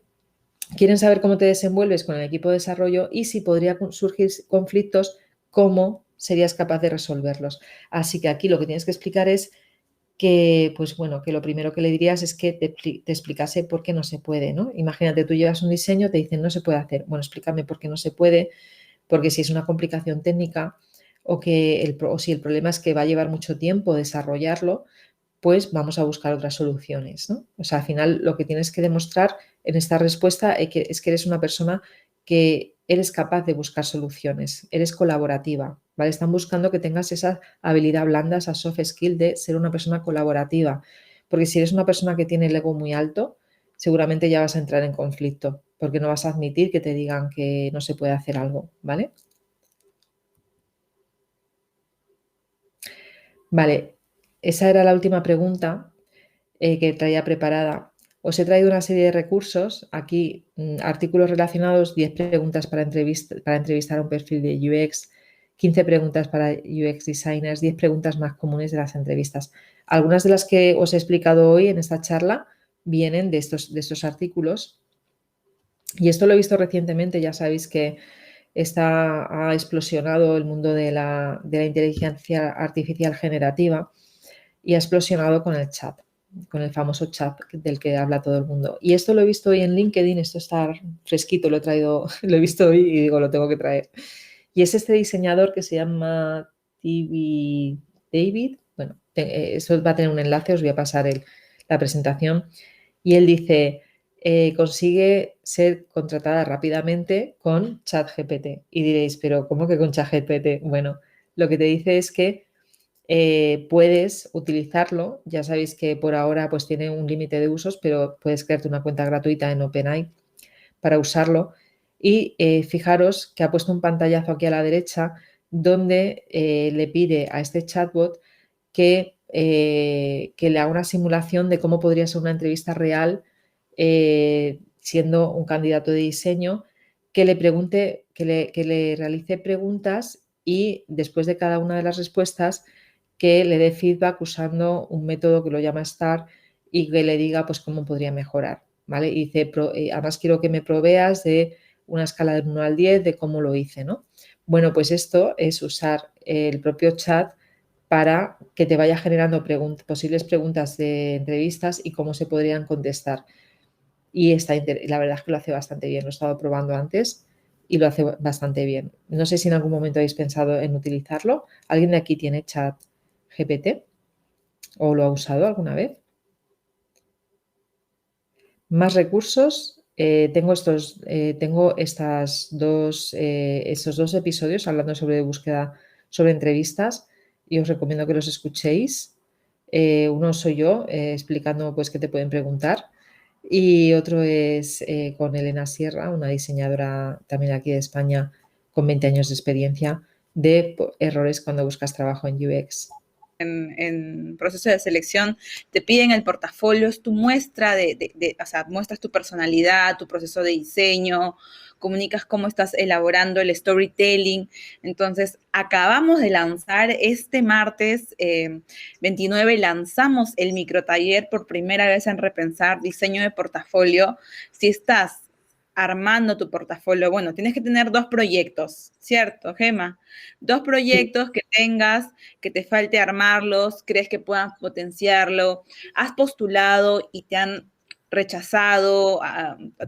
quieren saber cómo te desenvuelves con el equipo de desarrollo y si podría surgir conflictos, cómo serías capaz de resolverlos. Así que aquí lo que tienes que explicar es que, pues bueno, que lo primero que le dirías es que te explicase por qué no se puede, ¿no? Imagínate, tú llevas un diseño, te dicen no se puede hacer. Bueno, explícame por qué no se puede, porque si es una complicación técnica o si el problema es que va a llevar mucho tiempo desarrollarlo, pues vamos a buscar otras soluciones, ¿no? O sea, al final lo que tienes que demostrar en esta respuesta es que eres una persona que eres capaz de buscar soluciones, eres colaborativa, ¿vale? Están buscando que tengas esa habilidad blanda, esa soft skill de ser una persona colaborativa, porque si eres una persona que tiene el ego muy alto, seguramente ya vas a entrar en conflicto, porque no vas a admitir que te digan que no se puede hacer algo, ¿vale? Vale, esa era la última pregunta que traía preparada. Os he traído una serie de recursos, aquí artículos relacionados, 10 preguntas para entrevistar a un perfil de UX, 15 preguntas para UX designers, 10 preguntas más comunes de las entrevistas. Algunas de las que os he explicado hoy en esta charla vienen de estos artículos y esto lo he visto recientemente, ya sabéis que ha explosionado el mundo de la inteligencia artificial generativa y ha explosionado con el chat, con el famoso chat del que habla todo el mundo. Y esto lo he visto hoy en LinkedIn, esto está fresquito, lo he traído, lo he visto hoy y digo, lo tengo que traer. Y es este diseñador que se llama TV David. Bueno, eso va a tener un enlace, os voy a pasar la presentación. Y él dice, consigue ser contratada rápidamente con ChatGPT. Y diréis, pero ¿cómo que con ChatGPT? Bueno, lo que te dice es que puedes utilizarlo. Ya sabéis que por ahora pues tiene un límite de usos, pero puedes crearte una cuenta gratuita en OpenAI para usarlo. Y fijaros que ha puesto un pantallazo aquí a la derecha donde le pide a este chatbot que le haga una simulación de cómo podría ser una entrevista real siendo un candidato de diseño, que le pregunte, que le realice preguntas y después de cada una de las respuestas que le dé feedback usando un método que lo llama STAR y que le diga pues cómo podría mejorar, ¿vale? Y dice, además quiero que me proveas de una escala del 1 al 10 de cómo lo hice, ¿no? Bueno, pues esto es usar el propio chat para que te vaya generando posibles preguntas de entrevistas y cómo se podrían contestar. Y la verdad es que lo hace bastante bien. Lo he estado probando antes y lo hace bastante bien. No sé si en algún momento habéis pensado en utilizarlo. ¿Alguien de aquí tiene chat GPT o lo ha usado alguna vez? Más recursos. Tengo estos dos episodios hablando sobre búsqueda, sobre entrevistas, y os recomiendo que los escuchéis. Uno soy yo explicando pues qué te pueden preguntar, y otro es con Elena Sierra, una diseñadora también aquí de España con 20 años de experiencia, de errores cuando buscas trabajo en UX. En proceso de selección te piden el portafolio, es tu muestra o sea, muestras tu personalidad, tu proceso de diseño, comunicas cómo estás elaborando el storytelling. Entonces, acabamos de lanzar este martes 29, lanzamos el microtaller por primera vez en Repensar diseño de portafolio. Si estás armando tu portafolio, bueno, tienes que tener 2 proyectos, ¿cierto, Gema? 2 proyectos que tengas, que te falte armarlos, crees que puedan potenciarlo, has postulado y te han rechazado,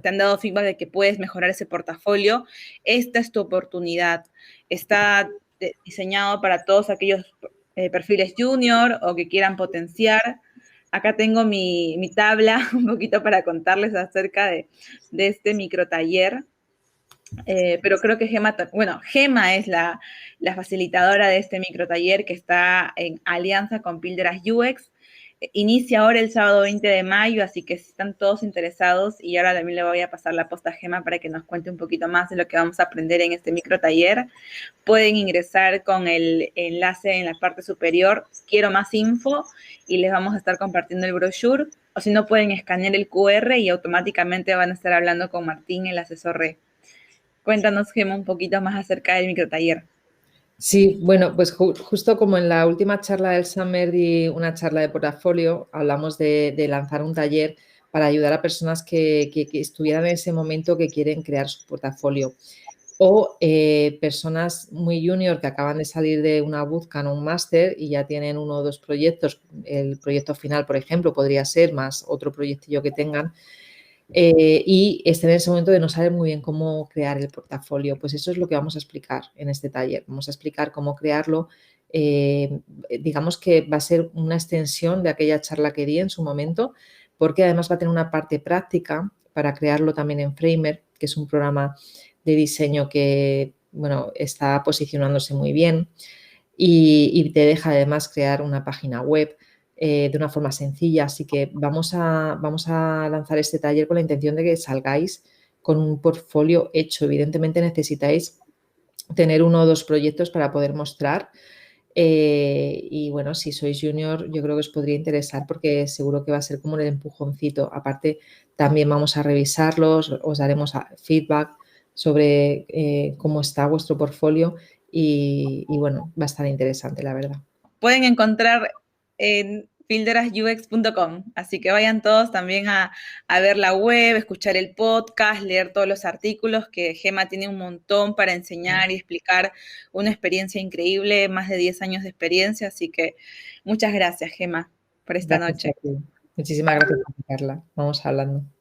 te han dado feedback de que puedes mejorar ese portafolio, esta es tu oportunidad. Está diseñado para todos aquellos perfiles junior o que quieran potenciar. Acá tengo mi tabla un poquito para contarles acerca de este microtaller. Pero creo que Gema es la facilitadora de este microtaller que está en alianza con Píldoras UX. Inicia ahora el sábado 20 de mayo, así que si están todos interesados, y ahora también le voy a pasar la posta a Gema para que nos cuente un poquito más de lo que vamos a aprender en este microtaller, pueden ingresar con el enlace en la parte superior, quiero más info, y les vamos a estar compartiendo el brochure, o si no pueden escanear el QR y automáticamente van a estar hablando con Martín, el asesor RE. Cuéntanos, Gema, un poquito más acerca del microtaller. Sí, bueno, pues justo como en la última charla del Summer di una charla de portafolio, hablamos de lanzar un taller para ayudar a personas que estuvieran en ese momento que quieren crear su portafolio, o personas muy junior que acaban de salir de una bootcamp o un máster y ya tienen 1 o 2 proyectos. El proyecto final, por ejemplo, podría ser más otro proyectillo que tengan, y estén en ese momento de no saber muy bien cómo crear el portafolio. Pues eso es lo que vamos a explicar en este taller. Vamos a explicar cómo crearlo. Digamos que va a ser una extensión de aquella charla que di en su momento, porque además va a tener una parte práctica para crearlo también en Framer, que es un programa de diseño que, bueno, está posicionándose muy bien, y te deja además crear una página web de una forma sencilla. Así que vamos a lanzar este taller con la intención de que salgáis con un portfolio hecho. Evidentemente necesitáis tener 1 o 2 proyectos para poder mostrar. Y bueno, si sois junior, yo creo que os podría interesar porque seguro que va a ser como el empujoncito. Aparte, también vamos a revisarlos, os daremos feedback sobre cómo está vuestro portfolio, y bueno, va a estar interesante, la verdad. Pueden encontrar en píldorasux.com, así que vayan todos también a ver la web, escuchar el podcast, leer todos los artículos, que Gema tiene un montón para enseñar y explicar, una experiencia increíble, más de 10 años de experiencia, así que muchas gracias, Gema, por esta Gracias a noche. ti. Muchísimas gracias por Carla. Vamos hablando.